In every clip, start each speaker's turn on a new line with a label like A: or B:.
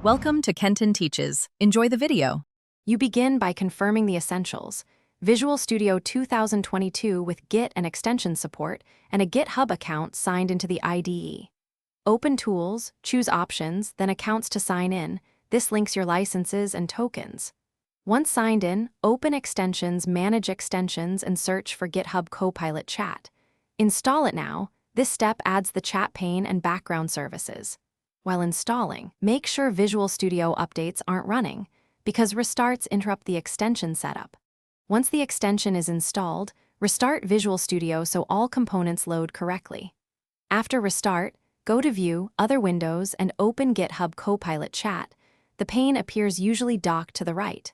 A: Welcome to Kenton Teaches. Enjoy the video.
B: You begin by confirming the essentials: Visual Studio 2022 with Git and extension support, and a GitHub account signed into the IDE. Open Tools, choose Options, then Accounts to sign in. This links your licenses and tokens. Once signed in, open Extensions, manage extensions, and search for GitHub Copilot Chat. Install it now. This step adds the chat pane and background services. While installing, make sure Visual Studio updates aren't running, because restarts interrupt the extension setup. Once the extension is installed, restart Visual Studio so all components load correctly. After restart, go to View, Other Windows, and open GitHub Copilot Chat. The pane appears usually docked to the right.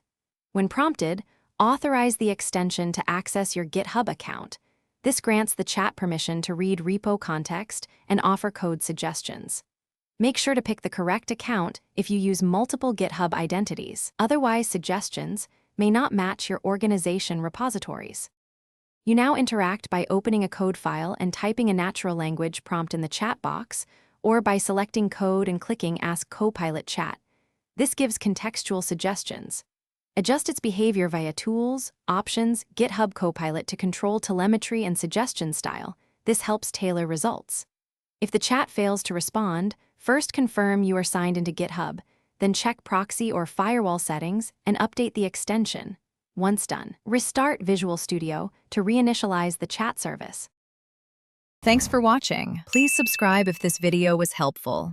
B: When prompted, authorize the extension to access your GitHub account. This grants the chat permission to read repo context and offer code suggestions. Make sure to pick the correct account if you use multiple GitHub identities. Otherwise, suggestions may not match your organization repositories. You now interact by opening a code file and typing a natural language prompt in the chat box, or by selecting code and clicking Ask Copilot Chat. This gives contextual suggestions. Adjust its behavior via Tools, Options, GitHub Copilot to control telemetry and suggestion style. This helps tailor results. If the chat fails to respond, first confirm you are signed into GitHub, then check proxy or firewall settings and update the extension. Once done, restart Visual Studio to reinitialize the chat service.
A: Thanks for watching. Please subscribe if this video was helpful.